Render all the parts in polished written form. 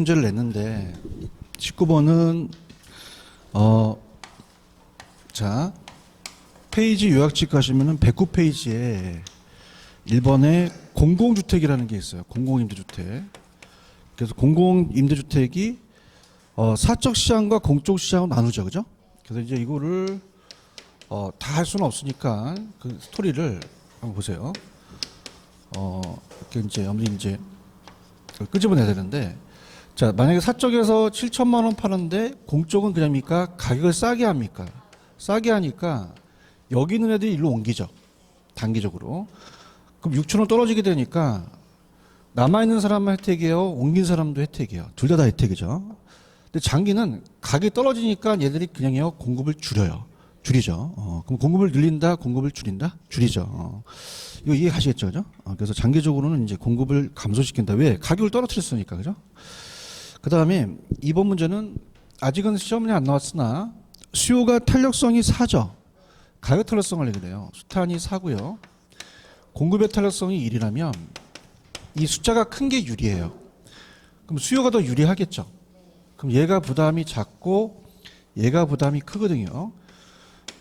문제를 냈는데 19번은 자 페이지 요약집 가시면은 109페이지에 1번에 공공주택이라는 게 있어요. 공공임대주택. 그래서 공공임대주택이 사적 시장과 공적 시장으로 나누죠, 그죠? 그래서 이제 이거를 다 할 수는 없으니까 그 스토리를 한번 보세요. 이렇게 이제 아무리 이제 끄집어내야 되는데, 자 만약에 사적에서 7천만 원 파는데 공적은 그냥입니까? 가격을 싸게 합니까? 싸게 하니까 여기 있는 애들이 일로 옮기죠. 단기적으로. 그럼 6천 원 떨어지게 되니까 남아있는 사람만 혜택이에요? 옮긴 사람도 혜택이에요? 둘 다 혜택이죠. 근데 장기는 가격이 떨어지니까 얘들이 그냥요 공급을 줄이죠. 그럼 공급을 늘린다, 공급을 줄인다, 줄이죠. 이거 이해하시겠죠, 그죠? 그래서 장기적으로는 이제 공급을 감소시킨다. 왜? 가격을 떨어뜨렸으니까, 그죠? 그 다음에 2번 문제는 아직은 시험에 안 나왔으나 수요가 탄력성이 4죠. 가격 탄력성을 얘기해요. 수탄이 4고요. 공급의 탄력성이 1이라면 이 숫자가 큰 게 유리해요. 그럼 수요가 더 유리하겠죠. 그럼 얘가 부담이 작고 얘가 부담이 크거든요.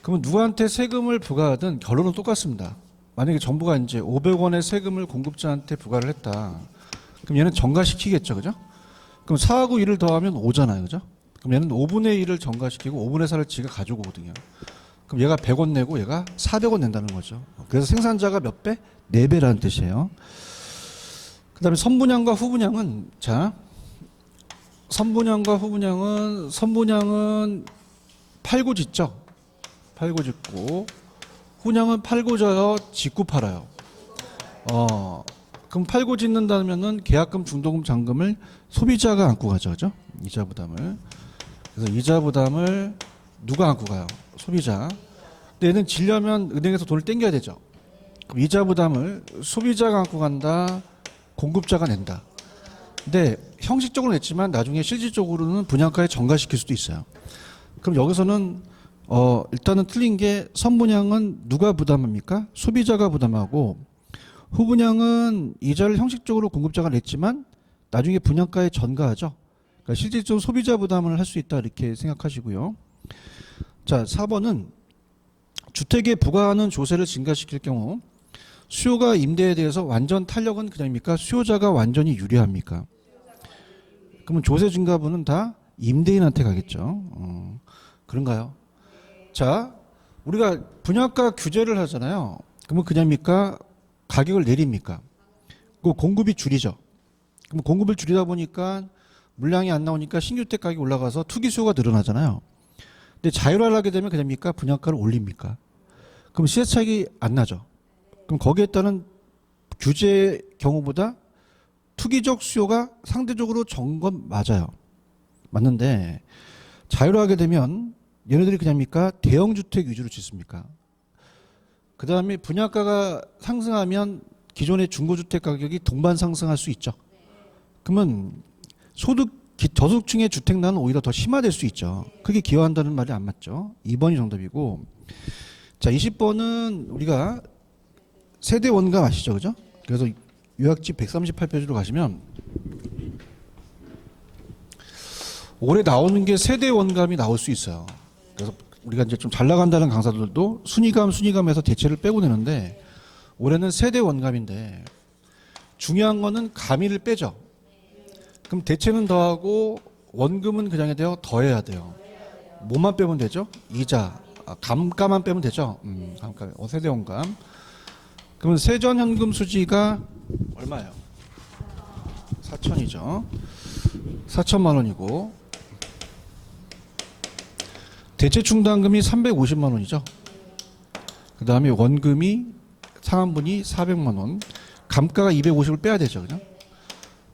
그러면 누구한테 세금을 부과하든 결론은 똑같습니다. 만약에 정부가 이제 500원의 세금을 공급자한테 부과를 했다. 그럼 얘는 정가시키겠죠, 그죠? 그럼 4하고 1을 더하면 5잖아요, 그죠? 그럼 얘는 5분의 1을 정가시키고 5분의 4를 지가 가지고 오거든요. 그럼 얘가 100원 내고 얘가 400원 낸다는 거죠. 그래서 생산자가 몇 배? 4배라는 뜻이에요. 그 다음에 선분양과 후분양은, 자, 선분양과 후분양은, 선분양은 팔고 짓죠. 팔고 짓고, 후분양은 팔고 져요, 짓고 팔아요. 그럼 팔고 짓는다면은 계약금, 중도금, 잔금을 소비자가 안고 가죠, 그죠? 이자 부담을. 그래서 이자 부담을 누가 안고 가요? 소비자. 근데 얘는 지려면 은행에서 돈을 땡겨야 되죠. 그럼 이자 부담을 소비자가 안고 간다, 공급자가 낸다. 근데 형식적으로 냈지만 나중에 실질적으로는 분양가에 전가시킬 수도 있어요. 그럼 여기서는 일단은 틀린 게 선분양은 누가 부담합니까? 소비자가 부담하고, 후분양은 이자를 형식적으로 공급자가 냈지만 나중에 분양가에 전가하죠. 그러니까 실질적으로 소비자 부담을 할 수 있다 이렇게 생각하시고요. 자, 4번은 주택에 부과하는 조세를 증가시킬 경우 수요가 임대에 대해서 완전 탄력은 그냥입니까? 수요자가 완전히 유리합니까? 그러면 조세 증가분은 다 임대인한테 가겠죠. 그런가요? 자, 우리가 분양가 규제를 하잖아요. 그러면 그냥입니까? 가격을 내립니까? 그 공급이 줄이죠. 그럼 공급을 줄이다 보니까 물량이 안 나오니까 신규주택 가격이 올라가서 투기 수요가 늘어나잖아요. 근데 자율화를 하게 되면 그냥입니까? 분양가를 올립니까? 그럼 시세 차익이 안 나죠. 그럼 거기에 따른 규제 경우보다 투기적 수요가 상대적으로 적은 건 맞아요. 맞는데 자율화하게 되면 얘네들이 그냥입니까? 대형주택 위주로 짓습니까? 그 다음에 분양가가 상승하면 기존의 중고주택 가격이 동반 상승할 수 있죠. 그러면 저소득층의 주택난은 오히려 더 심화될 수 있죠. 그게 기여한다는 말이 안 맞죠. 2번이 정답이고, 자 20번은 우리가 세대 원감 아시죠, 그죠? 그래서 요약집 138페이지로 가시면 올해 나오는 게 세대 원감이 나올 수 있어요. 그래서 우리가 이제 좀 잘 나간다는 강사들도 순위감에서 대체를 빼고 내는데 올해는 세대 원감인데 중요한 거는 가미를 빼죠. 그럼 대체는 더하고 원금은 그냥 돼요, 더해야 돼요. 뭐만 빼면 되죠? 이자, 감가만 빼면 되죠. 감가, 세대 원감. 그러면 세전현금 수지가 얼마예요? 4천이죠. 4천만 원이고 대체 충당금이 350만 원이죠. 그 다음에 원금이 상한분이 400만 원, 감가가 250을 빼야 되죠, 그죠?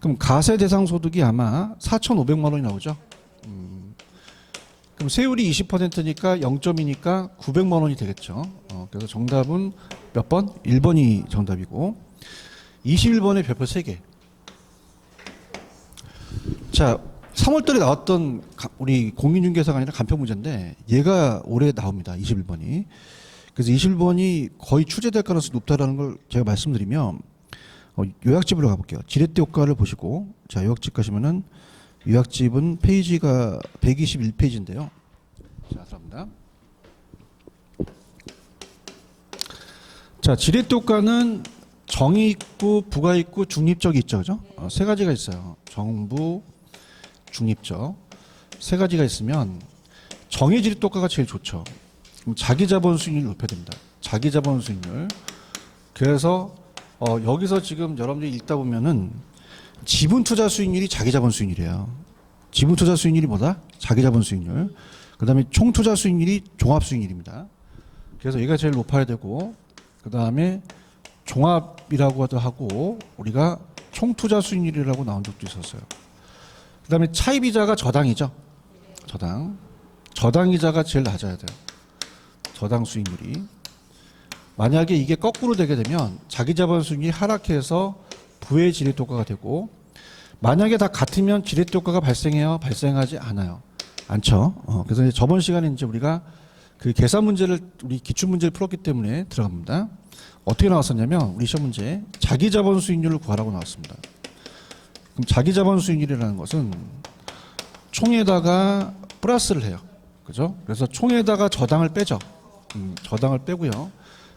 그럼 가세 대상 소득이 아마 4,500만 원이 나오죠. 그럼 세율이 20%니까 0.2니까 900만 원이 되겠죠. 그래서 정답은 몇 번? 1번이 정답이고 21번에 별표 3개. 자, 3월달에 나왔던 우리 공인중개사가 아니라 간편 문제인데 얘가 올해 나옵니다. 21번이. 그래서 21번이 거의 출제될 가능성이 높다라는 걸 제가 말씀드리면 요약집으로 가볼게요. 지렛대 효과를 보시고, 자 요약집 가시면은 요약집은 페이지가 121페이지인데요. 자, 들어갑니다. 자, 지렛효과는 정이 있고 부가 있고 중립적이 있죠, 그죠? 세 가지가 있어요. 정부, 중립적 세 가지가 있으면 정의 지렛효과가 제일 좋죠. 그럼 자기자본 수익률을 높여야 됩니다. 자기자본 수익률. 그래서 여기서 지금 여러분들이 읽다 보면은 지분 투자 수익률이 자기자본 수익률이에요. 지분 투자 수익률이 뭐다? 자기자본 수익률. 그다음에 총 투자 수익률이 종합 수익률입니다. 그래서 얘가 제일 높아야 되고, 그다음에 종합이라고도 하고 우리가 총 투자 수익률이라고 나온 적도 있었어요. 그다음에 차입이자가 저당이죠. 저당이자가 제일 낮아야 돼요. 저당 수익률이. 만약에 이게 거꾸로 되게 되면 자기자본 수익률이 하락해서 부의 지렛효과가 되고, 만약에 다 같으면 지렛효과가 발생해요? 발생하지 않아요. 않죠. 그래서 이제 저번 시간에 이제 우리가 그 계산 문제를 우리 기출 문제를 풀었기 때문에 들어갑니다. 어떻게 나왔었냐면 우리 시험 문제 자기자본 수익률을 구하라고 나왔습니다. 그럼 자기자본 수익률이라는 것은 총에다가 플러스를 해요. 그죠? 그래서 총에다가 저당을 빼죠. 저당을 빼고요.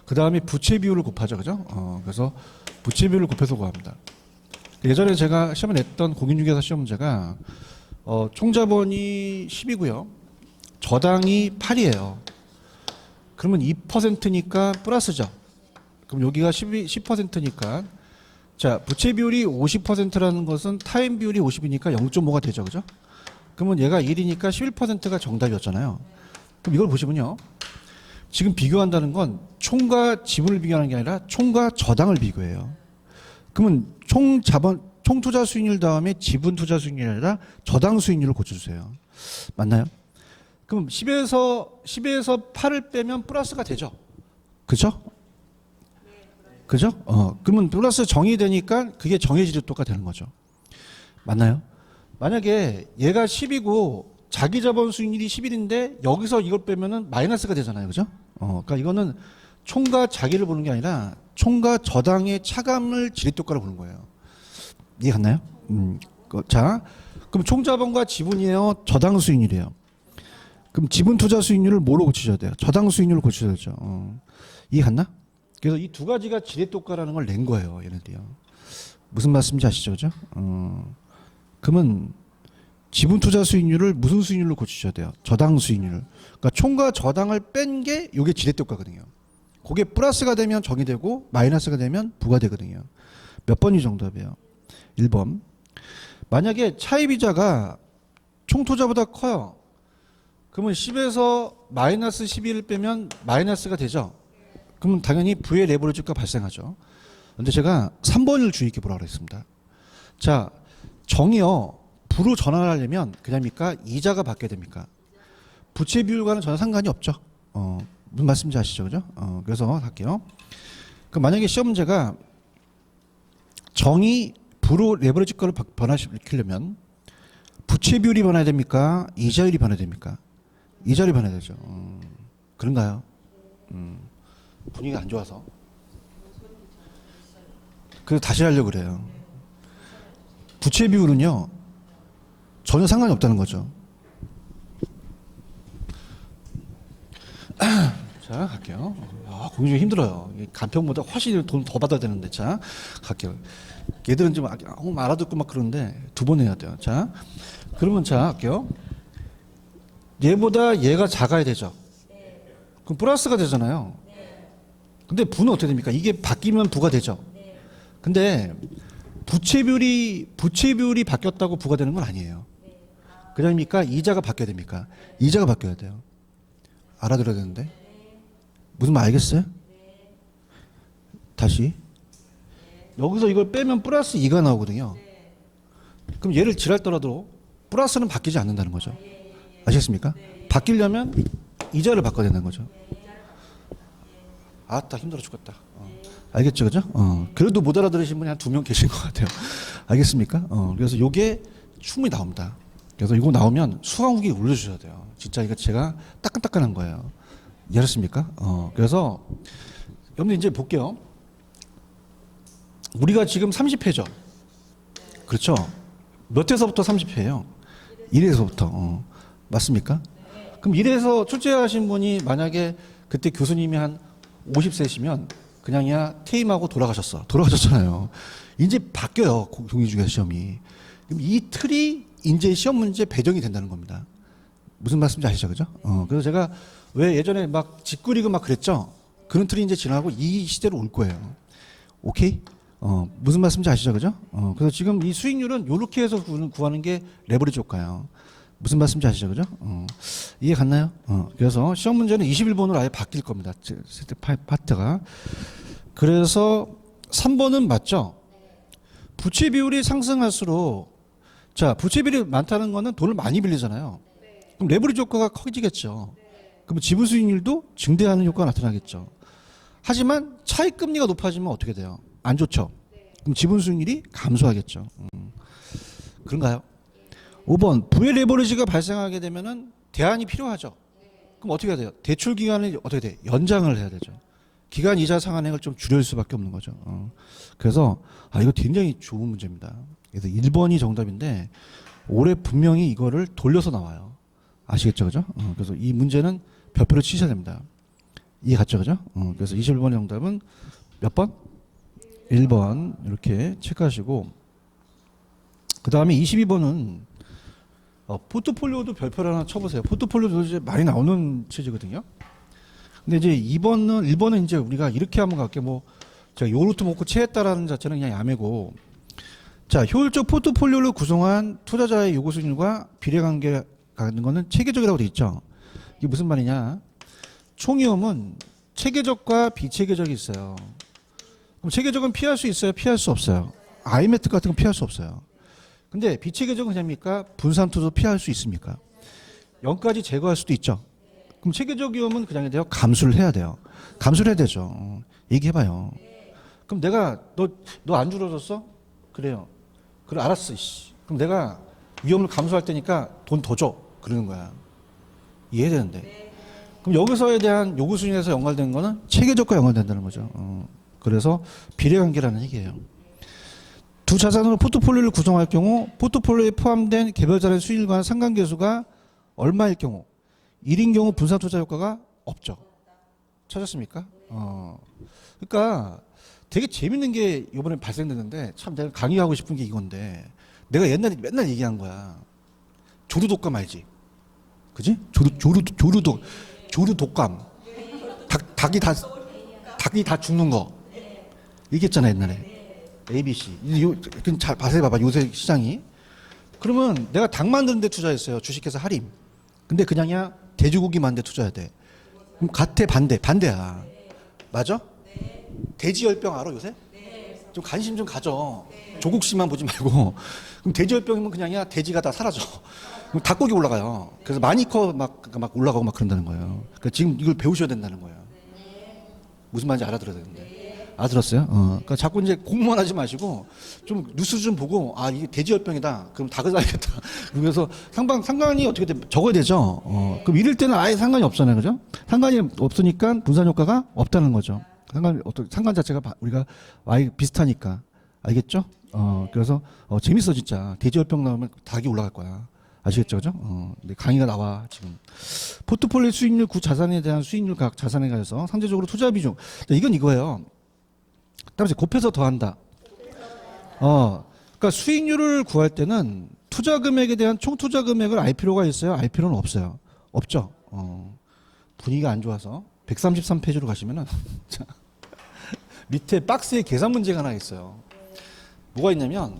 그 다음에 부채 비율을 곱하죠. 그죠? 그래서 부채 비율을 곱해서 구합니다. 예전에 제가 시험에 냈던 공인중개사 시험 문제가 총자본이 10이고요. 저당이 8이에요. 그러면 2%니까 플러스죠. 그럼 여기가 10%니까 자, 부채 비율이 50%라는 것은 타임 비율이 50이니까 0.5가 되죠. 그죠? 그러면 얘가 1이니까 11%가 정답이었잖아요. 그럼 이걸 보시면요. 지금 비교한다는 건 총과 지분을 비교하는 게 아니라 총과 저당을 비교해요. 그러면 총 투자 수익률 다음에 지분 투자 수익률이 아니라 저당 수익률을 고쳐주세요. 맞나요? 그럼 10에서 8을 빼면 플러스가 되죠. 그죠? 그죠? 그러면 플러스 정이 되니까 그게 정의 지렛효과가 되는 거죠. 맞나요? 만약에 얘가 10이고 자기자본 수익률이 11인데 여기서 이걸 빼면은 마이너스가 되잖아요. 그죠? 그러니까 이거는 총과 자기를 보는 게 아니라 총과 저당의 차감을 지렛효과로 보는 거예요. 이해 갔나요? 자, 그럼 총자본과 지분이에요? 저당 수익률이에요? 그럼 지분 투자 수익률을 뭐로 고치셔야 돼요? 저당 수익률을 고치셔야 되죠. 이해 갔나? 그래서 이 두 가지가 지렛효과라는 걸 낸 거예요. 얘네들이요. 무슨 말씀인지 아시죠? 그죠? 그러면 지분 투자 수익률을 무슨 수익률로 고치셔야 돼요? 저당 수익률. 그러니까 총과 저당을 뺀 게 이게 지렛효과거든요. 그게 플러스가 되면 정이 되고 마이너스가 되면 부가 되거든요. 몇 번이 정답이에요? 1번. 만약에 차입이자가 총 투자보다 커요. 그러면 10에서 마이너스 11을 빼면 마이너스가 되죠. 그러면 당연히 부의 레버리지가 발생하죠. 근데 제가 3번을 주의 깊게 보라고 했습니다. 자, 정이요. 부로 전환하려면 그냥입니까? 이자가 받게 됩니까? 부채 비율과는 전혀 상관이 없죠. 무슨 말씀인지 아시죠? 그죠? 그래서 할게요. 그럼 만약에 시험 문제가 정이 부로 레버리지가를 변화시키려면 부채 비율이 변화해야 됩니까? 이자율이 변화해야 됩니까? 이자율이 변화해야 되죠. 그런가요? 분위기가 안 좋아서. 그래서 다시 하려고 그래요. 부채 비율은요. 전혀 상관이 없다는 거죠. 자, 갈게요. 공부 힘들어요. 간편보다 훨씬 돈 더 받아야 되는데. 자, 갈게요. 얘들은 좀 알아듣고 막 그러는데 두 번 해야 돼요. 자, 그러면 자, 할게요. 얘보다 얘가 작아야 되죠. 그럼 플러스가 되잖아요. 근데 부는 어떻게 됩니까? 이게 바뀌면 부가 되죠. 근데 부채 비율이 바뀌었다고 부가 되는 건 아니에요. 그냥입니까? 이자가 바뀌어야 됩니까? 이자가 바뀌어야 돼요. 알아들어야 되는데. 무슨 말 알겠어요? 다시. 여기서 이걸 빼면 플러스 2가 나오거든요. 그럼 얘를 칠할더라도 플러스는 바뀌지 않는다는 거죠. 아시겠습니까? 바뀌려면 이자를 바꿔야 된다는 거죠. 아따 힘들어 죽겠다. 알겠죠, 그죠? 그래도 못 알아들으신 분이 한 2명 계신 것 같아요. 알겠습니까? 그래서 요게 충분히 나옵니다. 그래서 이거 나오면 수강 후기 올려주셔야 돼요. 진짜 이거 제가 따끈따끈한 거예요. 이해하셨습니까? 그래서 여러분들 이제 볼게요. 우리가 지금 30회죠. 그렇죠? 몇 회서부터 30회예요? 1회서부터. 맞습니까? 그럼 1회서 출제하신 분이 만약에 그때 교수님이 한 50세시면 그냥이야 퇴임하고 돌아가셨잖아요. 이제 바뀌어요. 공인중개사 시험이. 그럼 이 틀이 이제 시험 문제 배정이 된다는 겁니다. 무슨 말씀인지 아시죠? 그죠? 그래서 제가 왜 예전에 막 직구리그 막 그랬죠? 그런 틀이 이제 지나고 이 시대로 올 거예요. 오케이? 무슨 말씀인지 아시죠? 그죠? 그래서 지금 이 수익률은 요렇게 해서 구하는 게 레버리지 효과예요. 무슨 말씀인지 아시죠? 그죠? 이해 갔나요? 그래서 시험 문제는 21번으로 아예 바뀔 겁니다. 세트 파트가. 그래서 3번은 맞죠? 부채 비율이 상승할수록 자, 부채 비율이 많다는 거는 돈을 많이 빌리잖아요. 그럼 레버리지 효과가 커지겠죠. 그럼 지분 수익률도 증대하는 효과가 나타나겠죠. 하지만 차익 금리가 높아지면 어떻게 돼요? 안 좋죠. 그럼 지분 수익률이 감소하겠죠. 그런가요? 5번 부의 레버리지가 발생하게 되면은 대안이 필요하죠. 그럼 어떻게 해야 돼요? 대출 기간을 어떻게 돼? 연장을 해야 되죠. 기간 이자 상한액을 좀 줄일 수밖에 없는 거죠. 그래서 이거 굉장히 좋은 문제입니다. 그래서 1번이 정답인데 올해 분명히 이거를 돌려서 나와요. 아시겠죠, 그죠? 그래서 이 문제는 별표를 치셔야 됩니다. 이해 갔죠, 그죠? 그래서 21번의 정답은 몇 번? 1번 이렇게 체크하시고 그 다음에 22번은 포트폴리오도 별표를 하나 쳐보세요. 포트폴리오도 이제 많이 나오는 체제거든요. 근데 이제 1번은 이제 우리가 이렇게 한번 갈게요. 뭐 제가 요로트 먹고 체했다라는 자체는 그냥 야매고, 자, 효율적 포트폴리오를 구성한 투자자의 요구 수익률과 비례관계 가는 거는 체계적이라고 돼 있죠. 이게 무슨 말이냐? 총위험은 체계적과 비체계적이 있어요. 그럼 체계적은 피할 수 있어요? 피할 수 없어요? 아이메트 같은 건 피할 수 없어요. 근데 비체계적은 됩니까? 분산투도 피할 수 있습니까? 0까지 제거할 수도 있죠. 그럼 체계적 위험은 그냥 돼요? 감수를 해야 돼요. 감수를 해야 되죠. 얘기해봐요. 그럼 내가 너 안 줄어들었어? 그래요. 그래 알았어. 그럼 내가 위험을 감수할 테니까 돈 더 줘. 그러는 거야. 이해해야 되는데. 그럼 여기서에 대한 요구 수준에서 연관된 거는 체계적과 연관된다는 거죠. 그래서 비례관계라는 얘기예요. 두 자산으로 포트폴리오를 구성할 경우 포트폴리오에 포함된 개별 자산의 수익률과 상관계수가 얼마일 경우 1인 경우 분산 투자 효과가 없죠. 찾았습니까? 그러니까 되게 재밌는 게 이번에 발생됐는데 참 내가 강의하고 싶은 게 이건데 내가 옛날에 맨날 얘기한 거야. 조류독감 알지? 그지? 조류독감. 닭이 다 죽는 거. 얘기했잖아 옛날에. ABC. 잘 봐서 봐봐 요새 시장이. 그러면 내가 닭 만드는 데 투자했어요. 주식회사 할인. 근데 그냥이야 돼지고기 만드는 데 투자해야 돼. 그럼 같아 반대야. 맞아? 돼지 열병 알아 요새? 좀 관심 좀 가져. 조국씨만 보지 말고. 그럼 돼지 열병이면 그냥이야 돼지가 다 사라져. 그럼 닭고기 올라가요. 그래서 마니커 막 올라가고 막 그런다는 거예요. 그러니까 지금 이걸 배우셔야 된다는 거예요. 무슨 말인지 알아들어야 되는데. 알아들었어요? 그러니까 자꾸 이제 공부만 하지 마시고 좀 뉴스 좀 보고 이게 돼지열병이다. 그럼 닭을 사야겠다. 그래서 상관이 어떻게 적어야 되죠. 그럼 이럴 때는 아예 상관이 없잖아요, 그죠? 상관이 없으니까 분산 효과가 없다는 거죠. 상관 자체가 우리가 아예 비슷하니까 알겠죠? 그래서 재밌어 진짜. 돼지열병 나오면 닭이 올라갈 거야. 아시겠죠, 그죠? 근데 강의가 나와 지금. 포트폴리오 수익률 구 자산에 대한 수익률 각 자산에 관해서 상대적으로 투자 비중. 이건 이거예요. 따라서 곱해서 더한다. 그러니까 수익률을 구할 때는 투자 금액에 대한 총 투자 금액을 알 필요가 있어요? 알 필요는 없어요. 없죠. 분위기가 안 좋아서 133페이지로 가시면은 밑에 박스에 계산 문제가 하나 있어요. 뭐가 있냐면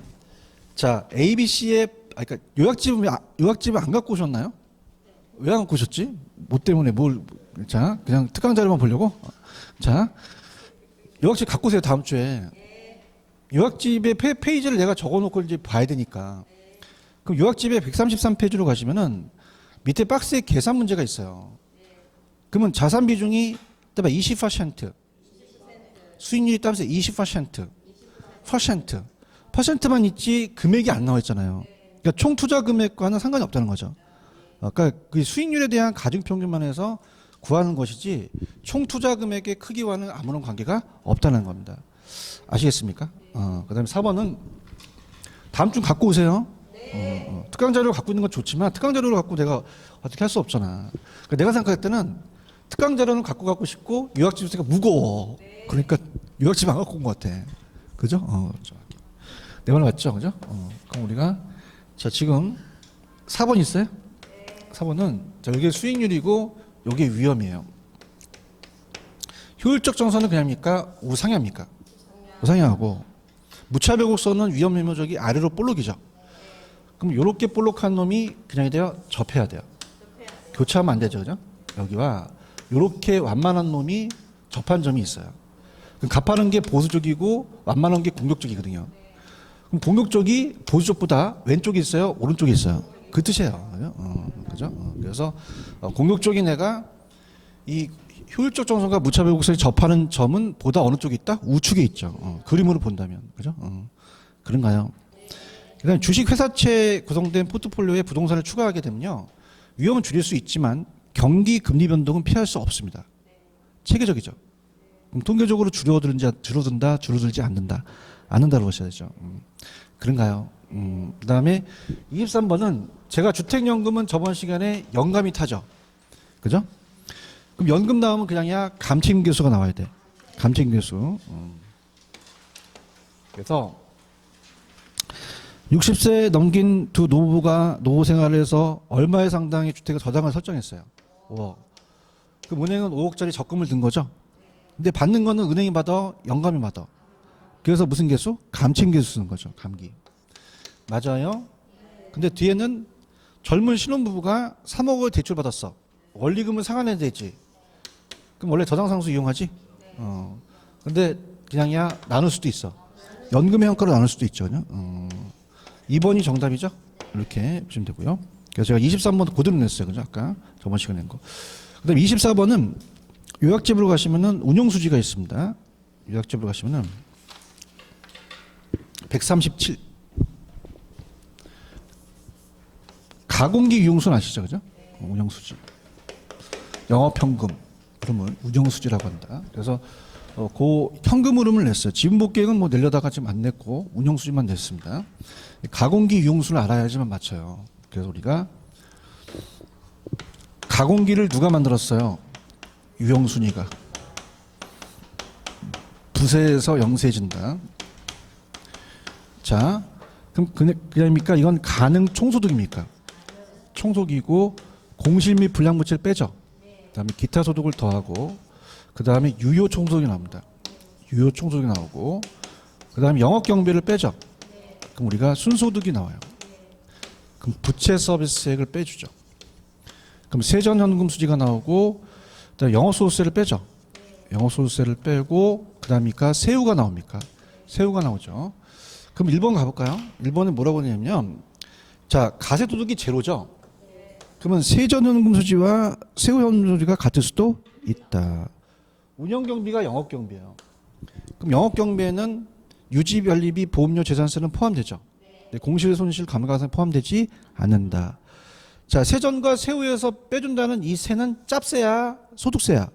자 ABC의 그러니까 요약집을 안 갖고 오셨나요? 왜 안 갖고 오셨지? 뭐 때문에 자 그냥 특강 자료만 보려고? 자 요약집 갖고 오세요 다음 주에. 요약집의 페이지를 내가 적어놓고 이제 봐야 되니까. 그럼 요약집에 133페이지로 가시면은 밑에 박스에 계산 문제가 있어요. 그러면 자산 비중이 20%, 수익률이 따라서 20%, 퍼센트만 있지 금액이 안 나와 있잖아요. 그러니까 총 투자 금액과는 상관이 없다는 거죠. 그러니까 그 수익률에 대한 가중평균만 해서 구하는 것이지 총 투자 금액의 크기와는 아무런 관계가 없다는 겁니다. 아시겠습니까? 그다음에 4번은 다음 주 갖고 오세요. 특강 자료를 갖고 있는 건 좋지만 특강 자료를 갖고 내가 어떻게 할 수 없잖아. 그러니까 내가 생각할 때는 특강 자료는 갖고 싶고 유학집 있으니까 무거워. 그러니까 유학집 안 갖고 온 것 같아. 그죠? 내 말 맞죠? 그죠? 그럼 우리가 자 지금 4번 있어요? 4번은 자 이게 수익률이고 이게 위험이에요. 효율적 정선은 그냥입니까? 우상향입니까? 우상향하고 무차별 곡선은 위험 메모적이 아래로 볼록이죠. 그럼 이렇게 볼록한 놈이 그냥이 돼요? 접해야 돼요. 교차하면 안 되죠, 그죠? 여기와 이렇게 완만한 놈이 접한 점이 있어요. 그럼 가파른 게 보수적이고 완만한 게 공격적이거든요. 그럼 공격적이 보수적보다 왼쪽에 있어요, 오른쪽에 있어요. 그 뜻이에요, 그죠? 그죠? 그래서 공격적인 애가 이 효율적 정선과 무차별 곡선이 접하는 점은 보다 어느 쪽에 있다? 우측에 있죠. 그림으로 본다면, 그죠? 그런가요? 그다음 주식 회사채 구성된 포트폴리오에 부동산을 추가하게 되면요, 위험은 줄일 수 있지만 경기 금리 변동은 피할 수 없습니다. 체계적이죠. 그럼 통계적으로 줄어든다, 줄어들지 않는다로 보셔야 되죠. 그런가요? 그다음에 23번은 제가 주택연금은 저번 시간에 연감이 타죠. 그죠? 그럼 연금 나오면 그냥이야 감채임계수가 나와야 돼. 감채임계수. 그래서 60세 넘긴 두 노부가 노후 생활을 해서 얼마의 상당의 주택의 저당을 설정했어요. 5억. 그럼 은행은 5억짜리 적금을 든 거죠. 근데 받는 거는 은행이 받아, 연감이 받아. 그래서 무슨 계수? 감채임계수 쓰는 거죠. 감기. 맞아요. 근데 뒤에는 젊은 신혼부부가 3억을 대출받았어. 원리금을 상환해야 되지. 그럼 원래 저당상수 이용하지? 근데 그냥이야 나눌 수도 있어. 연금의 형태로 나눌 수도 있죠. 2번이 정답이죠? 이렇게 보시면 되고요. 그래서 제가 23번 그대로 냈어요. 그죠? 아까 저번 시간에 낸 거. 그 다음에 24번은 요약집으로 가시면은 운용수지가 있습니다. 요약집으로 가시면은 137. 가공기 유용수는 아시죠? 그죠? 운용수지. 영업현금. 그러면 운용수지라고 한다. 그래서 그 현금 흐름을 냈어요. 지분복계획은 뭐 내려다가 지금 안 냈고 운용수지만 냈습니다. 가공기 유용수를 알아야지만 맞춰요. 그래서 우리가 가공기를 누가 만들었어요? 유형순위가. 부세에서 영세해진다. 자, 그럼 그냥입니까? 이건 가능 총소득입니까? 총소득이고 공실 및 불량부채를 빼죠. 그다음에 기타 소득을 더하고 그다음에 유효 총소득이 나옵니다. 유효 총소득이 나오고 그다음에 영업 경비를 빼죠. 그럼 우리가 순소득이 나와요. 그럼 부채 서비스액을 빼주죠. 그럼 세전 현금 수지가 나오고 그다음에 영업소득세를 빼죠. 영업소득세를 빼고 그다음이니까 세후가 나옵니까? 세후가 나오죠. 그럼 1번 가볼까요? 1번에 뭐라고 하냐면 자 가세도둑이 제로죠. 그러면 세전 현금 수지와 세후 현금 수지가 같을 수도 있다. 운영경비가 영업경비예요. 그럼 영업경비에는 유지관리비, 보험료, 재산세는 포함되죠. 공실 손실 감가상에 포함되지 않는다. 자, 세전과 세후에서 빼준다는 이 세는 짭세야, 소득세야?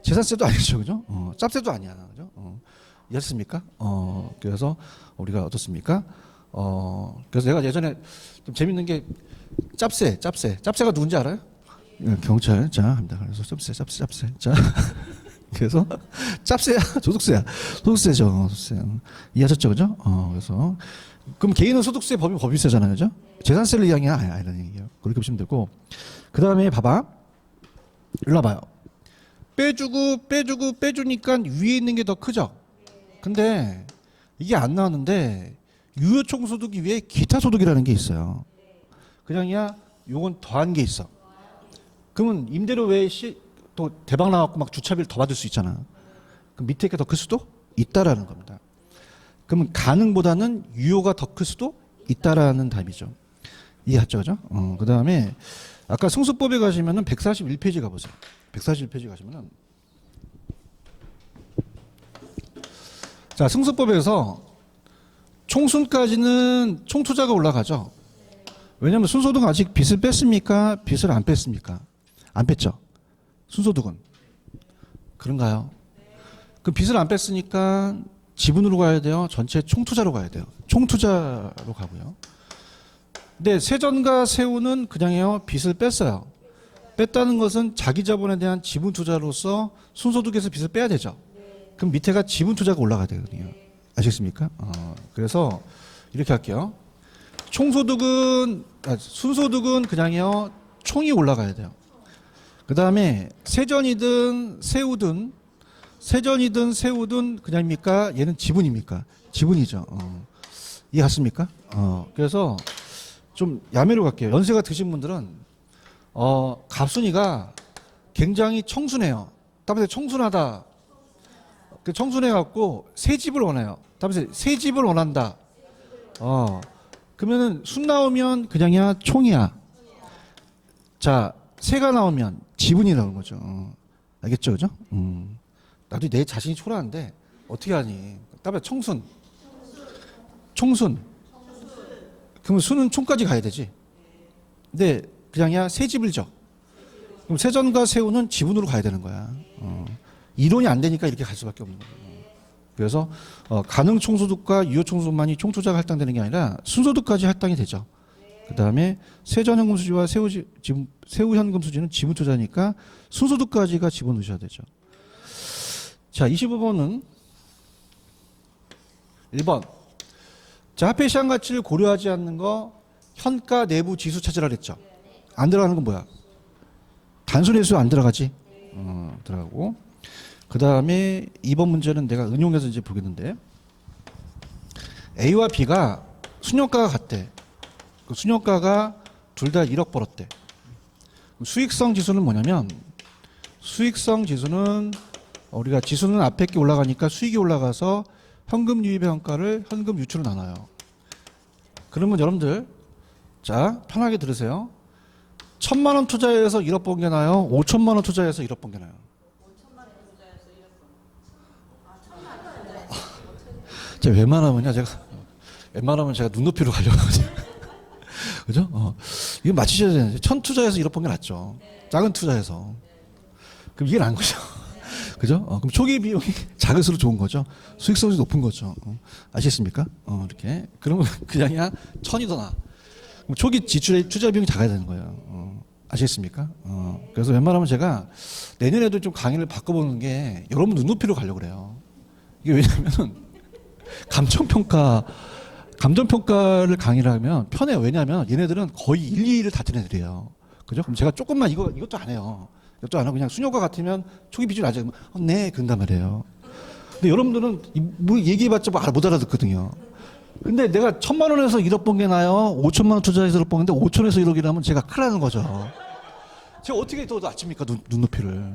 재산세도 아니죠, 그죠? 짭세도 아니야, 그죠? 이해하셨습니까? 그래서 우리가 어떻습니까? 그래서 내가 예전에 좀 재밌는 게 짭세가 누군지 알아요? 경찰, 자, 합니다. 그래서 짭세. 자. 그래서 짭세야, 소득세죠. 소득세. 이해하셨죠, 그죠? 그래서 그럼 개인은 소득세 법이 세잖아요, 그죠? 재산세를 이야기는 아니라는 얘기예요. 그렇게 보시면 되고 그 다음에 봐봐, 일로 와봐요. 빼주니까 위에 있는 게 더 크죠. 근데 이게 안 나왔는데 유효총소득 위에 기타 소득이라는 게 있어요. 그냥이야, 요건 더한 게 있어. 그러면 임대료 외에 또 대박 나갖고 막 주차비를 더 받을 수 있잖아. 그럼 밑에 게 더 클 수도 있다라는 겁니다. 그러면 가능보다는 유효가 더 클 수도 있다라는 답이죠. 이해하죠, 그죠? 그 다음에 아까 승수법에 가시면은 141페이지 가보세요. 141페이지 가시면은 자 승수법에서 총순까지는 총투자가 올라가죠. 왜냐하면 순소득은 아직 빚을 뺐습니까? 빚을 안 뺐습니까? 안 뺐죠. 순소득은 그런가요? 그 빚을 안 뺐으니까 지분으로 가야 돼요. 전체 총투자로 가야 돼요. 총투자로 가고요. 근데 세전과 세우는 그냥요 빚을 뺐어요. 뺐다는 것은 자기 자본에 대한 지분 투자로서 순소득에서 빚을 빼야 되죠. 그럼 밑에가 지분 투자가 올라가야 되거든요. 아시겠습니까? 그래서 이렇게 할게요. 총소득은 순소득은 그냥요 총이 올라가야 돼요. 그 다음에 세전이든 세우든 그냥입니까? 얘는 지분입니까? 지분이죠. 이해갔습니까? 그래서 좀 야매로 갈게요. 연세가 드신 분들은 갑순이가 굉장히 청순해요. 다음에 청순하다. 그 청순해갖고 새 집을 원해요. 다음에 새 집을 원한다. 그러면은 순 나오면 그냥이야 총이야. 자, 새가 나오면 지분이라는 거죠. 알겠죠, 그죠? 나도 내 자신이 초라한데 어떻게 하니? 다음에 청순. 그러면 순은 총까지 가야 되지. 근데 그냥이야 새 집을 져. 그럼 세전과 세우는 지분으로 가야 되는 거야. 이론이 안 되니까 이렇게 갈 수밖에 없는 거예요. 그래서 가능 총소득과 유효 총소득만이 총투자가 할당되는 게 아니라 순소득까지 할당이 되죠. 그 다음에 세전 현금 수지와 세후 현금 수지는 지분 투자니까 순소득까지가 지분 넣으셔야 되죠. 자, 25번은 1번. 자, 화폐 시장 가치를 고려하지 않는 거 현가 내부 지수 찾으라 그랬죠. 안 들어가는 건 뭐야? 단순회수 안 들어가지? 들어가고. 그 다음에 2번 문제는 내가 응용해서 이제 보겠는데, A와 B가 순효가가 같대. 그 순효가가 둘 다 1억 벌었대. 수익성 지수는 뭐냐면, 수익성 지수는 우리가 지수는 앞에 게 올라가니까 수익이 올라가서 현금 유입의 현가를 현금 유출로 나눠요. 그러면 여러분들, 자, 편하게 들으세요. 1,000만 원 투자해서 1억 번 게 나요? 5천만 원 투자해서 1억 번 게 나요? 5천만 원 투자해서 1억 번. 제가 웬만하면 제가 눈높이로 가려고 하죠. 그죠? 이거 맞추셔야 되는데, 1,000 투자해서 1억 번 게 낫죠. 작은 투자해서. 그럼 이게 나은 거죠. 그죠? 그럼 초기 비용이 작을수록 좋은 거죠. 수익성이 높은 거죠. 아시겠습니까? 이렇게. 그러면 그냥이야 1,000이 더 나아. 그럼 초기 지출의 투자 비용이 작아야 되는 거예요. 아시겠습니까? 그래서 웬만하면 제가 내년에도 좀 강의를 바꿔보는 게 여러분 눈높이로 가려고 그래요. 이게 왜냐면은 감정평가를 강의를 하면 편해요. 왜냐하면 얘네들은 거의 1, 2를 다투는 애들이에요. 그죠? 그럼 제가 조금만 이것도 안 해요. 이것도 안 하고 그냥 순효과 같으면 초기 비중 낮아지면 네 그런단 말이에요. 근데 여러분들은 뭐 얘기해봤자 못 알아듣거든요. 근데 내가 1,000만 원에서 1억 번 게 나요? 5천만 원 투자해서 1억 번인데 5천에서 1억이라면 제가 큰일 나는 거죠. 제가 어떻게 더 낮춥니까 눈높이를.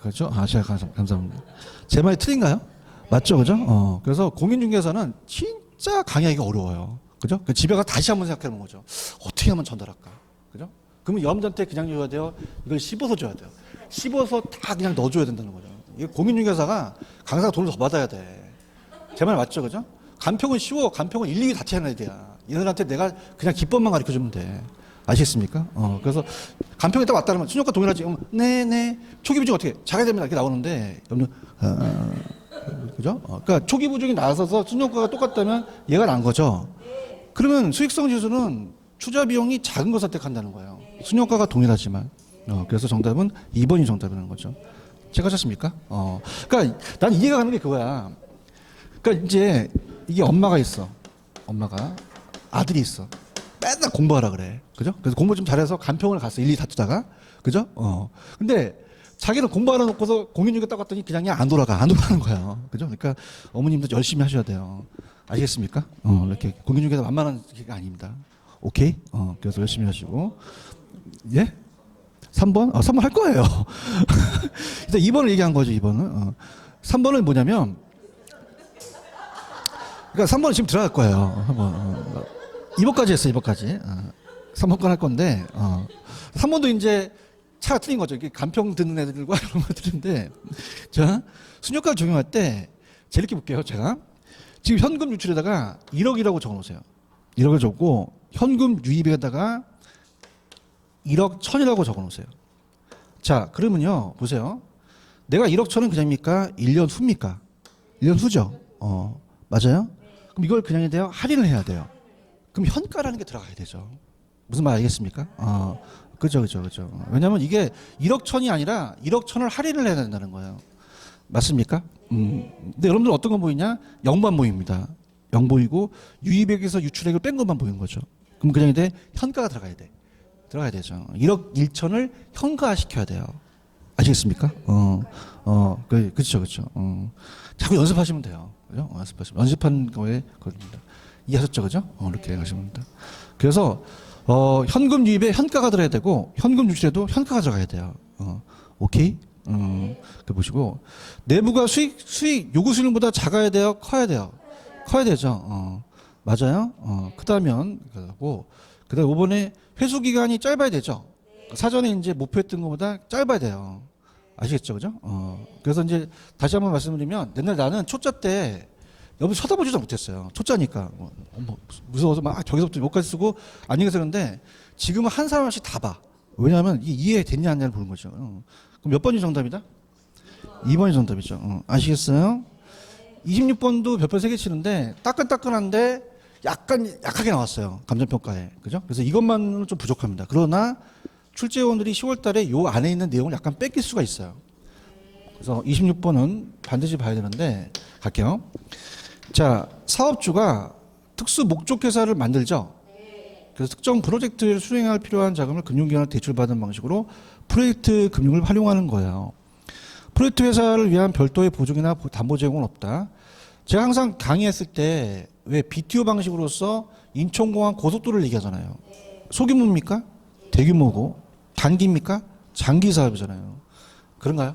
그렇죠? 제가 감사합니다. 제 말이 틀린가요? 맞죠, 그죠? 그래서 공인중개사는 진짜 강의하기가 어려워요. 그죠? 집에 가서 다시 한번 생각해보는 거죠. 어떻게 하면 전달할까? 그죠? 그러면 여러분들한테 그냥 줘야 돼요? 이걸 씹어서 줘야 돼요. 씹어서 다 그냥 넣어줘야 된다는 거죠. 이게 공인중개사가 강사가 돈을 더 받아야 돼. 제 말 맞죠, 그죠? 간평은 쉬워. 간평은 일일이 다 채는 애들이야. 얘네들한테 내가 그냥 기법만 가르쳐주면 돼. 아시겠습니까? 그래서 간평에 딱 왔다 그러면 순효과 동일하지? 네네. 초기 부중 어떻게? 작아야 됩니다. 이렇게 나오는데, 여러분, 그죠? 그러니까 초기 부중이 나서서 순효과가 똑같다면 얘가 난 거죠. 그러면 수익성 지수는 투자 비용이 작은 거 선택한다는 거예요. 순효과가 동일하지만. 그래서 정답은 2번이 정답이라는 거죠. 체크하셨습니까? 그러니까 난 이해가 가는 게 그거야. 그러니까 이제 이게 엄마가 있어. 엄마가 아들이 있어. 맨날 공부하라 그래. 그죠? 그래서 공부 좀 잘해서 간평을 갔어. 일일이 다투다가. 그죠? 근데 자기는 공부하러 놓고서 공인중개 딱 갔더니 그냥 안 돌아가는 거야. 그죠? 그러니까 어머님도 열심히 하셔야 돼요. 아시겠습니까? 이렇게 공인중개가 만만한 게 아닙니다. 오케이? 그래서 열심히 하시고. 예? 3번? 3번 할 거예요. 일단 2번을 얘기한 거죠, 2번은. 3번은 뭐냐면, 그러니까 3번은 지금 들어갈 거예요. 한번. 2번까지 했어요, 2번까지. 3번권 할 건데, 3번도 이제 차가 틀린 거죠. 이게 간평 듣는 애들과 이런 것들인데, 자, 순효과를 적용할 때, 제일 이렇게 볼게요, 제가. 지금 현금 유출에다가 1억이라고 적어 놓으세요. 1억을 적고, 현금 유입에다가 1억 1,000이라고 적어 놓으세요. 자, 그러면요, 보세요. 내가 1억 1,000은 그냥입니까? 1년 후입니까? 1년 후죠. 맞아요? 그럼 이걸 그냥에 대해 할인을 해야 돼요. 그럼 현가라는 게 들어가야 되죠. 무슨 말 알겠습니까? 그죠. 왜냐면 이게 1억 천이 아니라 1억 천을 할인을 해야 된다는 거예요. 맞습니까? 근데 여러분들 어떤 거 보이냐? 0만 보입니다. 0 보이고 유입액에서 유출액을 뺀 것만 보이는 거죠. 그럼 그냥 이제 현가가 들어가야 돼. 들어가야 되죠. 1억 1천을 현가화 시켜야 돼요. 아시겠습니까? 그렇죠. 자꾸 연습하시면 돼요. 그죠? 연습한 거에 그겁니다. 이해하셨죠, 그죠? 이렇게 하시면 됩니다. 그래서 현금 유입에 현가가 들어야 되고 현금 유출에도 현가가 들어가야 돼요. 오케이? 그 보시고 내부가 수익 요구 수익률보다 작아야 돼요, 커야 돼요. 커야 되죠. 맞아요. 크다면 그러고 그다음 이번에 회수 기간이 짧아야 되죠. 사전에 이제 목표했던 것보다 짧아야 돼요. 아시겠죠, 그죠? 그래서 이제 다시 한번 말씀드리면 옛날 나는 초짜 때 여러분 쳐다보지도 못했어요. 초짜니까 무서워서 막 저기서부터 여기까지 쓰고 안녕히 계셨는데 지금은 한 사람씩 다 봐. 왜냐하면 이게 이해됐냐 안 됐냐를 보는 거죠. 그럼 몇 번이 정답이다? 2번이 정답이죠. 아시겠어요? 26번도 별표 3개 치는데 따끈따끈한데 약간 약하게 나왔어요. 감정평가에. 그죠? 그래서 이것만은 좀 부족합니다. 그러나 출제원들이 10월 달에 요 안에 있는 내용을 약간 뺏길 수가 있어요. 그래서 26번은 반드시 봐야 되는데 갈게요. 자, 사업주가 특수 목적 회사를 만들죠. 그래서 특정 프로젝트를 수행할 필요한 자금을 금융기관을 대출받은 방식으로 프로젝트 금융을 활용하는 거예요. 프로젝트 회사를 위한 별도의 보증이나 담보 제공은 없다. 제가 항상 강의했을 때 왜 BTO 방식으로서 인천공항 고속도로를 얘기하잖아요. 소규모입니까? 대규모고 단기입니까? 장기 사업이잖아요. 그런가요?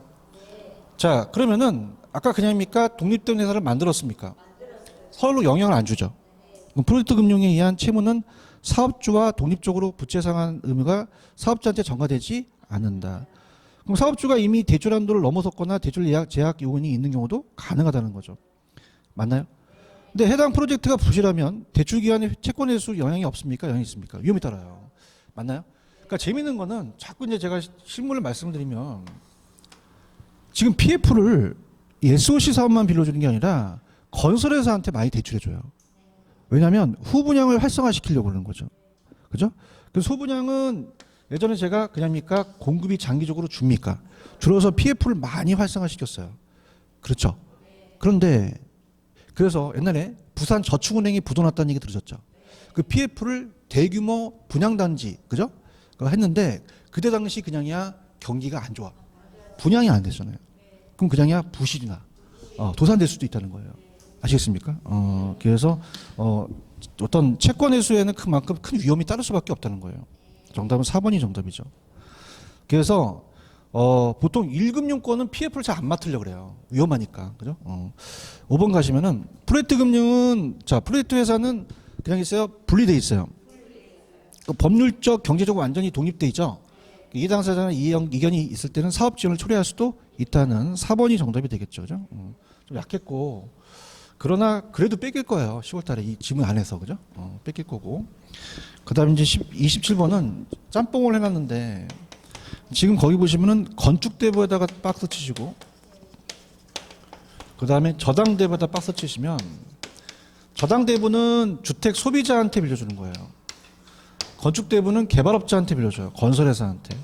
자, 그러면은 아까 그냥입니까? 독립된 회사를 만들었습니까? 서로 영향을 안 주죠. 그럼 프로젝트 금융에 의한 채무는 사업주와 독립적으로 부채상한 의무가 사업자한테 전가되지 않는다. 그럼 사업주가 이미 대출 한도를 넘어섰거나 대출 예약 제약 요건이 있는 경우도 가능하다는 거죠. 맞나요? 근데 해당 프로젝트가 부실하면 대출 기간의 채권 회수 영향이 없습니까? 영향이 있습니까? 위험이 따라요. 맞나요? 그러니까 재밌는 거는 자꾸 이제 제가 실물을 말씀드리면 지금 PF를 SOC 사업만 빌려주는 게 아니라 건설회사한테 많이 대출해줘요. 왜냐하면 후분양을 활성화시키려고 그러는 거죠. 그죠? 그래서 후분양은 예전에 제가 그냥입니까? 공급이 장기적으로 줍니까? 줄어서 PF를 많이 활성화시켰어요. 그렇죠? 그런데 그래서 옛날에 부산 저축은행이 부도났다는 얘기 들으셨죠? 그 PF를 대규모 분양단지, 그죠? 그거 했는데 그때 당시 그냥이야 경기가 안 좋아. 분양이 안 됐잖아요. 그럼 그냥이야 부실이나 도산될 수도 있다는 거예요. 아시겠습니까? 그래서 어떤 채권 회수에는 그만큼 큰 위험이 따를 수밖에 없다는 거예요. 정답은 4번이 정답이죠. 그래서 보통 1금융권은 PF를 잘 안 맡으려고 그래요. 위험하니까. 그죠? 5번 가시면은 프로젝트 금융은 자, 프로젝트 회사는 그냥 있어요. 분리돼 있어요. 법률적 경제적으로 완전히 독립돼 있죠. 이 당사자는 이견이 있을 때는 사업 지원을 초래할 수도 있다는 4번이 정답이 되겠죠. 그죠? 좀 약했고 그러나 그래도 뺏길 거예요. 10월 달에 이 지문 안에서. 그죠? 뺏길 거고. 그다음에 이제 27번은 짬뽕을 해 놨는데 지금 거기 보시면은 건축대부에다가 박스 치시고 그다음에 저당대부에다 박스 치시면 저당대부는 주택 소비자한테 빌려주는 거예요. 건축대부는 개발업자한테 빌려줘요. 건설회사한테.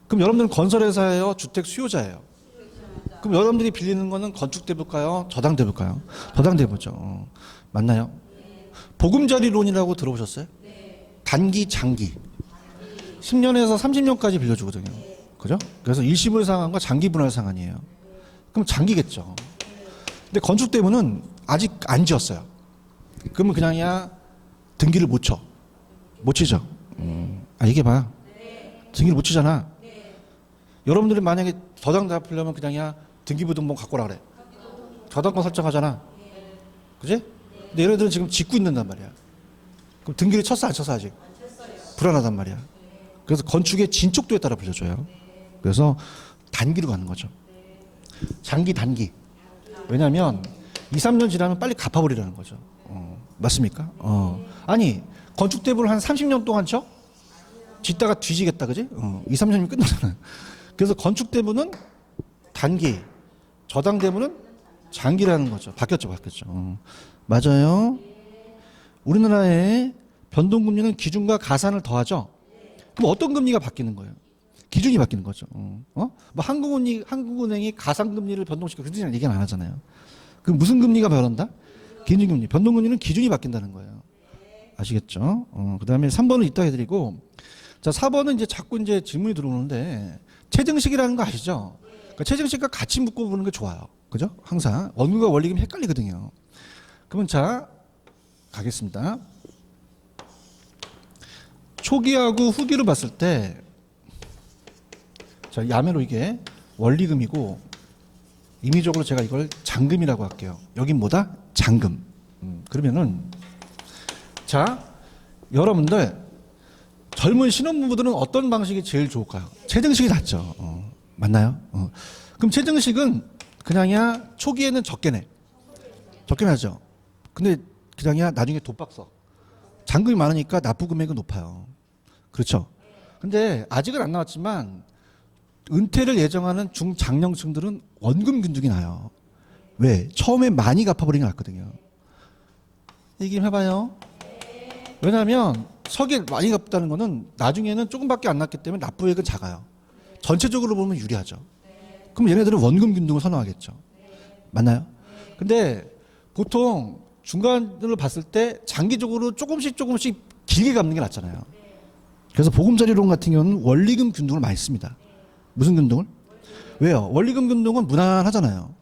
그럼 여러분들은 건설회사예요? 주택 수요자예요? 그럼 여러분들이 빌리는 거는 건축대부일까요? 저당대부일까요? 저당대부죠. 맞나요? 보금자리론이라고 들어보셨어요? 단기, 장기. 10년에서 30년까지 빌려주거든요. 그죠? 그래서 일시분할 상환과 장기분할 상환이에요. 그럼 장기겠죠. 근데 건축대부는 아직 안 지었어요. 그러면 그냥이야 등기를 못 쳐. 못 치죠. 이게 봐. 등기를 못 치잖아. 여러분들이 만약에 저당 잡으려면 그냥이야 등기부등본 갖고 오라 그래. 저당권 설정하잖아. 그지? 근데 얘네들은 지금 짓고 있는단 말이야. 그럼 등기를 쳤어 안 쳤어 아직? 불안하단 말이야. 그래서 건축의 진척도에 따라 빌려줘요. 그래서 단기로 가는 거죠. 장기 단기. 왜냐하면 2, 3년 지나면 빨리 갚아버리라는 거죠. 맞습니까? 아니 건축대부를 한 30년 동안 쳐? 짓다가 뒤지겠다 그지? 2, 3년이면 끝나잖아요. 그래서 건축대부는 단기, 저당대부는 장기라는 거죠. 바뀌었죠. 맞아요. 우리나라의 변동금리는 기준과 가산을 더하죠. 그럼 어떤 금리가 바뀌는 거예요? 기준이 바뀌는 거죠. 뭐 한국은행이 가상금리를 변동시켜 그런 얘기는 안 하잖아요. 그럼 무슨 금리가 변한다? 기준금리. 변동금리는 기준이 바뀐다는 거예요. 아시겠죠? 그 다음에 3번은 이따 해드리고, 자, 4번은 이제 자꾸 이제 질문이 들어오는데, 체증식이라는 거 아시죠? 그러니까 체증식과 같이 묶어보는 게 좋아요. 그죠? 항상. 원금과 원리금이 헷갈리거든요. 그러면 자, 가겠습니다. 초기하고 후기로 봤을 때, 자, 야매로 이게 원리금이고, 임의적으로 제가 이걸 잔금이라고 할게요. 여긴 뭐다? 잔금. 그러면은, 자, 여러분들, 젊은 신혼부부들은 어떤 방식이 제일 좋을까요? 체증식이 낫죠. 맞나요? 그럼 체증식은 그냥이야 초기에는 적게 내. 적게 나죠. 근데 그냥이야 나중에 돈박 써. 잔금이 많으니까 납부 금액은 높아요. 그렇죠. 근데 아직은 안 나왔지만 은퇴를 예정하는 중장년층들은 원금 균등이 나요. 왜? 처음에 많이 갚아버리는 게 낫거든요. 얘기 좀 해봐요. 왜냐하면 석에 많이 갚다는 거는 나중에는 조금밖에 안 났기 때문에 납부액은 작아요. 전체적으로 보면 유리하죠. 그럼 얘네들은 원금 균등을 선호하겠죠. 맞나요? 근데 보통 중간으로 봤을 때 장기적으로 조금씩 길게 갚는 게 낫잖아요. 그래서 보금자리론 같은 경우는 원리금 균등을 많이 씁니다. 무슨 균등을? 왜요? 원리금 균등은 무난하잖아요.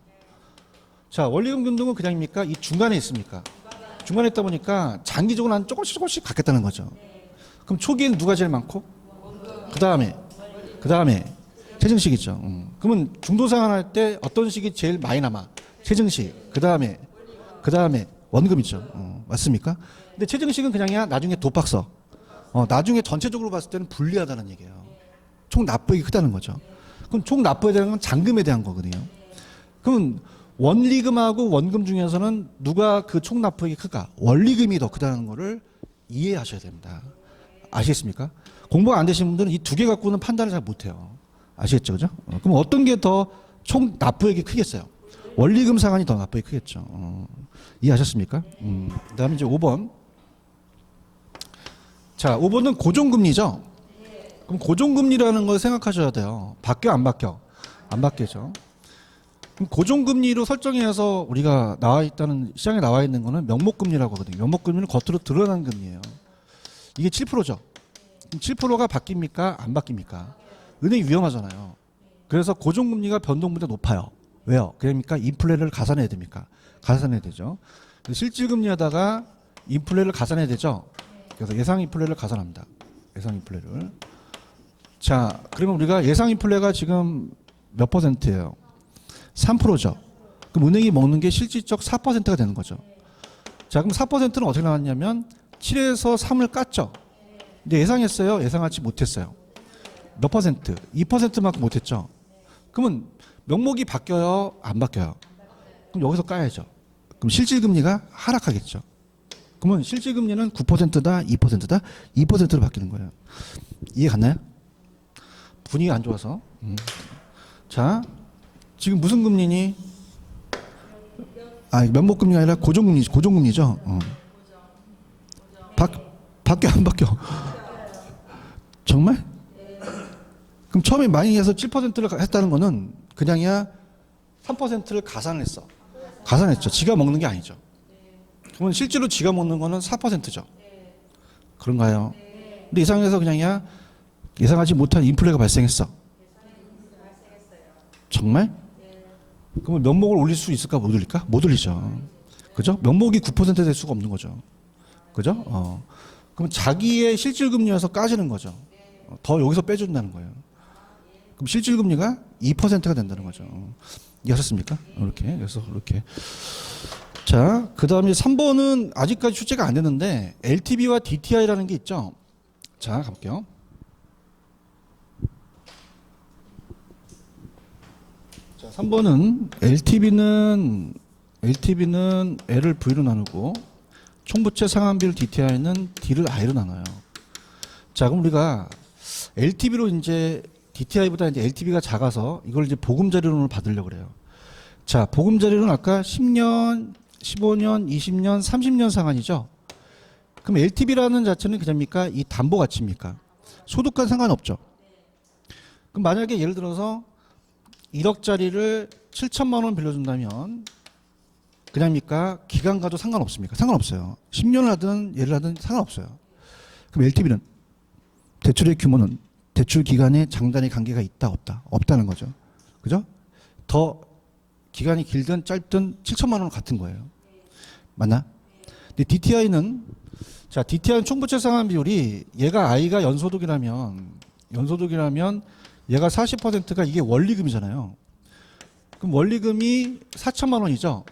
자, 원리금 균등은 그냥입니까? 이 중간에 있습니까? 중간에 있다 보니까 장기적으로 한 조금씩 갚겠다는 거죠. 그럼 초기에는 누가 제일 많고? 그 다음에 체증식이죠. 그러면 중도상환할 때 어떤 식이 제일 많이 남아? 체증식. 그 다음에 원금이죠. 맞습니까? 근데 체증식은 그냥이야 나중에 돈박 써. 나중에 전체적으로 봤을 때는 불리하다는 얘기예요. 총 납부액이 크다는 거죠. 그럼 총 납부에 대한 건 잔금에 대한 거거든요. 그럼 원리금하고 원금 중에서는 누가 그 총 납부액이 클까? 원리금이 더 크다는 거를 이해하셔야 됩니다. 아시겠습니까? 공부가 안 되신 분들은 이 두 개 갖고는 판단을 잘 못해요. 아시겠죠? 그죠? 그럼 어떤 게 더 총 납부액이 크겠어요? 원리금 상환이 더 납부액이 크겠죠. 이해하셨습니까? 그 다음에 이제 5번. 자, 5번은 고정금리죠? 그럼 고정금리라는 걸 생각하셔야 돼요. 바뀌어, 안 바뀌어? 안 바뀌죠. 그럼 고정금리로 설정해서 우리가 시장에 나와 있는 거는 명목금리라고 하거든요. 명목금리는 겉으로 드러난 금리예요. 이게 7%죠. 그럼 7%가 바뀝니까? 안 바뀝니까? 은행이 위험하잖아요. 그래서 고정금리가 변동보다 높아요. 왜요? 그러니까 인플레를 가산해야 됩니까? 가산해야 되죠. 실질금리 하다가 인플레를 가산해야 되죠. 그래서 예상 인플레를 가산합니다. 예상 인플레를. 자, 그러면 우리가 예상 인플레가 지금 몇 %예요? 3%죠. 그럼 은행이 먹는 게 실질적 4%가 되는 거죠. 자, 그럼 4%는 어떻게 나왔냐면 7에서 3을 깠죠. 근데 예상했어요? 예상하지 못했어요. 몇 퍼센트? 2%만큼 못했죠. 그러면 명목이 바뀌어요? 안 바뀌어요? 그럼 여기서 까야죠. 그럼 실질금리가 하락하겠죠. 그러면 실질금리는 9%다, 2%다, 2%로 바뀌는 거예요. 이해 갔나요? 분위기 안 좋아서. 자, 지금 무슨 금리니? 명목금리가 아니라 고정금리죠. 바뀌어 안 바뀌어? 정말? 그럼 처음에 많이 해서 7%를 했다는 거는 그냥이야 3%를 가산했어. 가산했죠. 지가 먹는 게 아니죠. 그러면 실제로 지가 먹는 거는 4%죠. 그런가요? 근데 예상해서 그냥이야 예상하지 못한 인플레가 발생했어. 정말? 그러면 명목을 올릴 수 있을까? 못 올릴까? 못 올리죠. 그죠? 명목이 9% 될 수가 없는 거죠. 그죠? 그럼 자기의 실질금리여서 까지는 거죠. 더 여기서 빼준다는 거예요. 그럼 실질금리가 2%가 된다는 거죠. 이해하셨습니까? 이렇게. 그래서 이렇게. 자, 그 다음에 3번은 아직까지 출제가 안 됐는데 LTV와 DTI라는 게 있죠. 자, 가볼게요. 자, 3번은 LTV는 L을 V로 나누고 총부채 상환비율 DTI는 D를 I로 나눠요. 자, 그럼 우리가 LTV로 이제 DTI보다 이제 LTV가 작아서 이걸 이제 보금자리론을 받으려고 그래요. 자, 보금자리론 아까 10년, 15년, 20년, 30년 상환이죠. 그럼 LTV라는 자체는 그냥입니까? 이 담보 가치입니까? 소득과는 상관없죠. 그럼 만약에 예를 들어서 1억짜리를 7천만 원 빌려준다면 그냥입니까? 기간과도 상관없습니까? 상관없어요. 10년을 하든 예를 하든 상관없어요. 그럼 LTV는 대출의 규모는 대출 기간에 장단의 관계가 있다 없다? 없다는 거죠. 그죠? 더 기간이 길든 짧든 7천만 원은 같은 거예요. 맞나? 근데 DTI는 자, DTI는 총부채 상환 비율이 얘가 I가 연소득이라면 얘가 40%가 이게 원리금이잖아요. 그럼 원리금이 4천만 원이죠.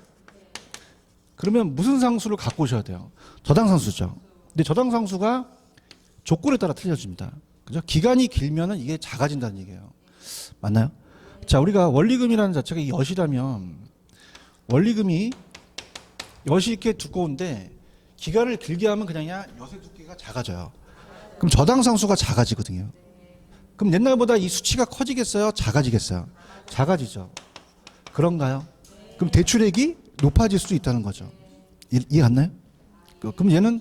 그러면 무슨 상수를 갖고 오셔야 돼요? 저당상수죠. 근데 저당상수가 조건에 따라 틀려집니다. 그죠? 기간이 길면은 이게 작아진다는 얘기예요. 맞나요? 자, 우리가 원리금이라는 자체가 이 엿이라면 원리금이 엿이 이렇게 두꺼운데 기간을 길게 하면 그냥야 엿의 두께가 작아져요. 그럼 저당상수가 작아지거든요. 그럼 옛날보다 이 수치가 커지겠어요? 작아지겠어요? 작아지죠. 그런가요? 그럼 대출액이 높아질 수도 있다는 거죠. 이해 갔나요? 그럼 얘는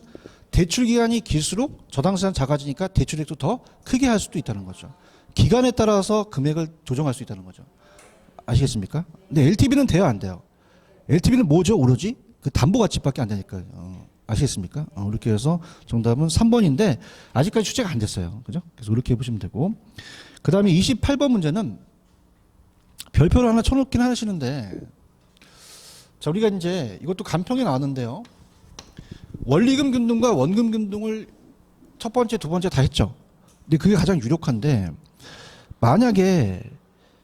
대출 기간이 길수록 저당세는 작아지니까 대출액도 더 크게 할 수도 있다는 거죠. 기간에 따라서 금액을 조정할 수 있다는 거죠. 아시겠습니까? 근데 LTV는 돼요, 안 돼요? LTV는 뭐죠? 오로지 그 담보 가치밖에 안 되니까요. 아시겠습니까? 이렇게 해서 정답은 3번인데 아직까지 출제가 안 됐어요. 그죠? 그래서 이렇게 해보시면 되고. 그 다음에 28번 문제는 별표를 하나 쳐놓긴 하시는데 자, 우리가 이제 이것도 간평에 나왔는데요. 원리금 균등과 원금 균등을 첫 번째, 두 번째 다 했죠. 근데 그게 가장 유력한데 만약에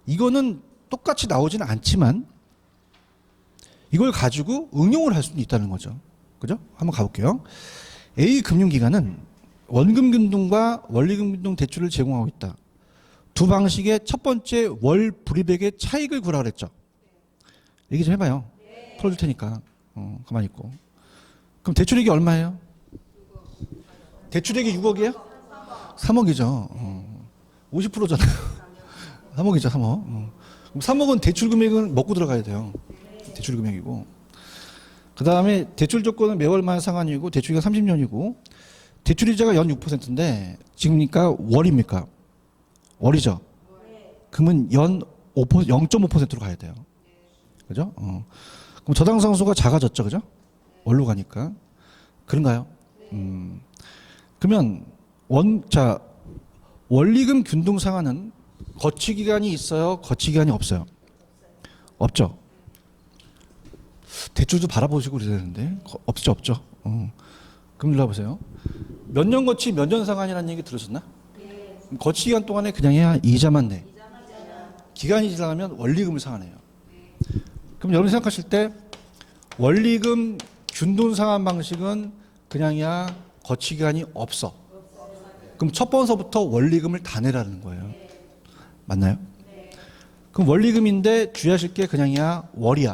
이거는 똑같이 나오지는 않지만 이걸 가지고 응용을 할 수도 있다는 거죠. 그죠? 한번 가볼게요. A 금융기관은 원금 균등과 원리금 균등 대출을 제공하고 있다. 두 방식의 첫 번째 월 불이백의 차익을 구하라 그랬죠. 얘기 좀 해봐요. 풀어줄 테니까. 가만히 있고. 그럼 대출액이 얼마예요? 대출액이 6억이에요? 3억이죠. 50%잖아요. 3억이죠, 3억. 그럼 3억은 대출 금액은 먹고 들어가야 돼요. 대출 금액이고. 그 다음에 대출 조건은 매월만 상환이고 대출기가 30년이고 대출이자가 연 6%인데 지금니까 월입니까? 월이죠. 그러면 연 0.5%로 가야 돼요. 그죠? 그럼 저당상수가 작아졌죠, 그죠? 월로 가니까 그런가요? 그러면 원리금 균등 상환은 거치 기간이 있어요? 거치 기간이 없어요? 없죠. 대출도 바라보시고 그래야 되는데 없죠, 없죠. 그럼 일로 와보세요. 몇 년 거치 몇 년 상환이라는 얘기 들으셨나? 거치 기간 동안에 그냥 해야 이자만 내. 기간이 지나면 원리금을 상환해요. 그럼 여러분 생각하실 때 원리금 균등 상환 방식은 그냥이야 거치 기간이 없어. 그럼 첫 번서부터 원리금을 다 내라는 거예요. 맞나요? 그럼 원리금인데 주의하실 게 그냥이야 월이야.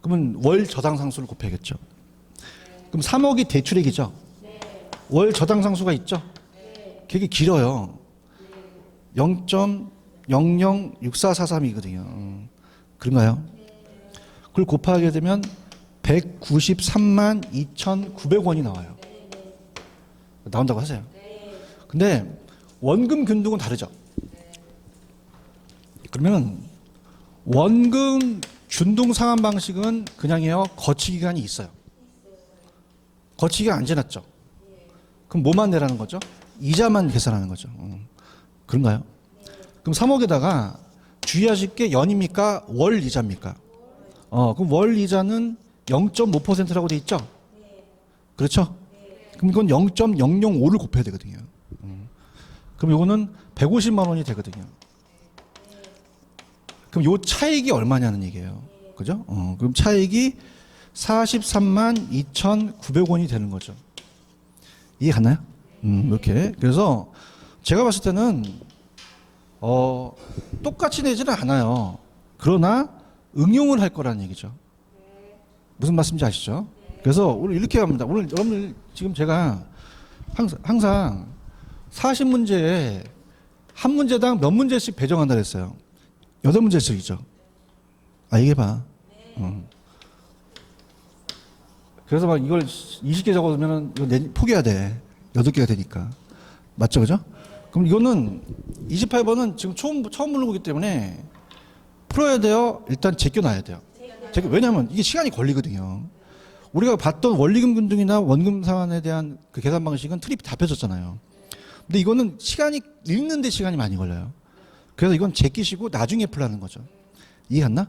그러면 월 저당상수를 곱해야겠죠. 그럼 3억이 대출액이죠. 월 저당상수가 있죠. 되게 길어요. 0.006443이거든요. 그런가요? 그걸 곱하게 되면 193만 2,900원이 나와요. 나온다고 하세요. 근데 원금 균등은 다르죠. 그러면 원금 균등 상환 방식은 그냥이요 거치 기간이 있어요. 거치 기간 안 지났죠. 그럼 뭐만 내라는 거죠? 이자만 계산하는 거죠. 그런가요? 그럼 3억에다가 주의하실 게 연입니까? 월 이자입니까? 그럼 월 이자는 0.5%라고 돼 있죠? 그렇죠? 그럼 이건 0.005를 곱해야 되거든요. 그럼 이거는 150만 원이 되거든요. 그럼 요 차익이 얼마냐는 얘기예요. 그죠? 그럼 차익이 43만 2,900원이 되는 거죠. 이해 갔나요? 이렇게. 그래서 제가 봤을 때는 똑같이 내지는 않아요. 그러나 응용을 할 거라는 얘기죠. 무슨 말씀인지 아시죠? 그래서 오늘 이렇게 합니다. 오늘 여러분들 지금 제가 항상 40문제에 한 문제당 몇 문제씩 배정한다 그랬어요. 8문제씩이죠. 얘기해봐. 그래서 막 이걸 20개 적어두면은 이거 포기해야 돼. 8개가 되니까. 맞죠, 그죠? 그럼 이거는 28번은 지금 처음 물어보기 때문에 풀어야 돼요. 일단 제껴놔야 돼요. 왜냐하면 이게 시간이 걸리거든요. 우리가 봤던 원리금 균등이나 원금 상환에 대한 그 계산 방식은 트립이 다 펴졌잖아요. 근데 이거는 시간이 읽는데 시간이 많이 걸려요. 그래서 이건 제끼시고 나중에 풀라는 거죠. 이해갔나?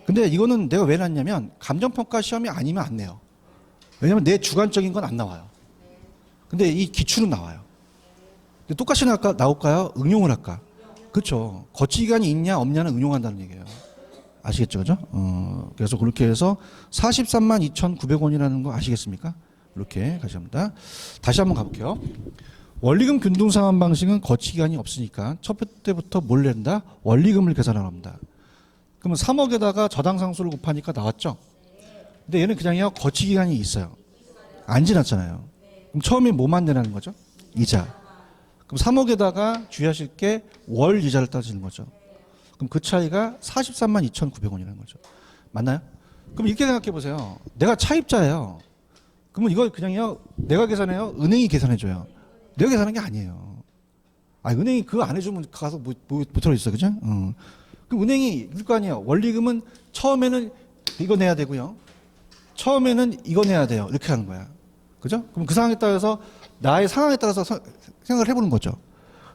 근데 이거는 내가 왜 놨냐면 감정평가 시험이 아니면 안 내요. 왜냐면 내 주관적인 건 안 나와요. 근데 이 기출은 나와요. 근데 똑같이 나올까요? 응용을 할까? 그렇죠. 거치기간이 있냐 없냐는 응용한다는 얘기예요. 아시겠죠, 그죠? 그래서 그렇게 해서 43만 2,900원이라는 거 아시겠습니까? 이렇게 가시합니다. 다시 한번 가볼게요. 원리금 균등 상환 방식은 거치기간이 없으니까 첫 때부터 뭘 낸다? 원리금을 계산하려 합니다. 그러면 3억에다가 저당 상수를 곱하니까 나왔죠? 근데 얘는 그냥요, 거치기간이 있어요. 안 지났잖아요. 그럼 처음에 뭐만 내라는 거죠? 이자. 그럼 3억에다가 주의하실 게 월 이자를 따지는 거죠. 그럼 그 차이가 43만 2,900원이라는 거죠. 맞나요? 그럼 이렇게 생각해 보세요. 내가 차입자예요. 그러면 이걸 그냥요, 내가 계산해요? 은행이 계산해줘요? 내가 계산한 게 아니에요. 은행이 그거 안 해주면 가서 못 들어있어, 그죠? 그럼 은행이 이럴 거 아니에요. 원리금은 처음에는 이거 내야 되고요. 처음에는 이거 내야 돼요. 이렇게 하는 거야. 그죠? 그럼 그 상황에 따라서 나의 상황에 따라서 생각을 해보는 거죠.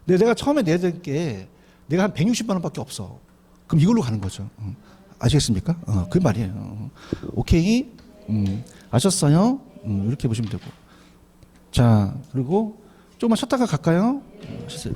근데 내가 처음에 내야 될 게 내가 한 160만 원밖에 없어. 그럼 이걸로 가는 거죠. 아시겠습니까? 그 말이에요. 오케이. 아셨어요? 이렇게 보시면 되고. 자, 그리고 조금만 쉬었다가 갈까요? 하셨어요.